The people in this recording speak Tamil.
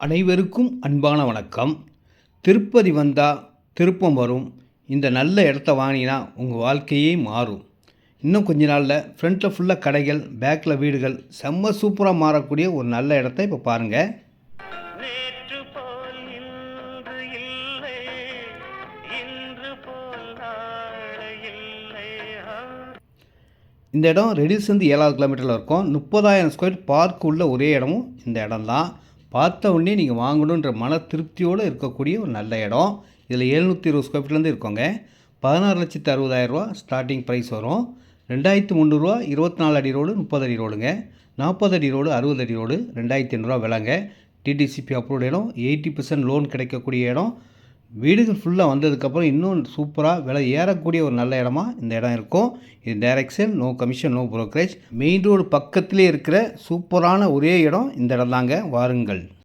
அனைவருக்கும் அன்பான வணக்கம். திருப்பதி வந்தால் திருப்பம் வரும். இந்த நல்ல இடத்த வாங்கினா உங்கள் வாழ்க்கையே மாறும். இன்னும் கொஞ்ச நாளில் ஃப்ரண்ட்டில் ஃபுல்லாக கடைகள், பேக்கில் வீடுகள், செம்ம சூப்பராக மாறக்கூடிய ஒரு நல்ல இடத்த இப்போ பாருங்கள். இந்த இடம் ரெடில்ஸ்லேருந்து 7வது கிலோமீட்டரில் இருக்கும். 30,000 ஸ்கொயர் பார்க் உள்ள ஒரே இடமும் இந்த இடம் தான். பார்த்த உடனே நீங்கள் வாங்கணுன்ற மன திருப்தியோடு இருக்கக்கூடிய ஒரு நல்ல இடம். இதில் 720 ஸ்கொயர் ஃபீட்லேருந்து இருக்கோங்க. 16,60,000 ஸ்டார்டிங் ப்ரைஸ் வரும். 2,300 24 அடி ரோடு, 30 அடி ரோடுங்க. 40 அடி ரோடு, 60 அடி ரோடு, 2,500 விலைங்க. டிடிசிபி அப்ரூவ்டு இடம், 80% லோன் கிடைக்கக்கூடிய இடம். வீடுகள் ஃபுல்லாக வந்ததுக்கப்புறம் இன்னும் சூப்பராக விலை ஏறக்கூடிய ஒரு நல்ல இடமா இந்த இடம் இருக்கும். இது direction, no commission, no brokerage. Main road பக்கத்திலே இருக்கிற சூப்பரான ஒரே இடம் இந்த இடம் தாங்க. வாருங்கள்.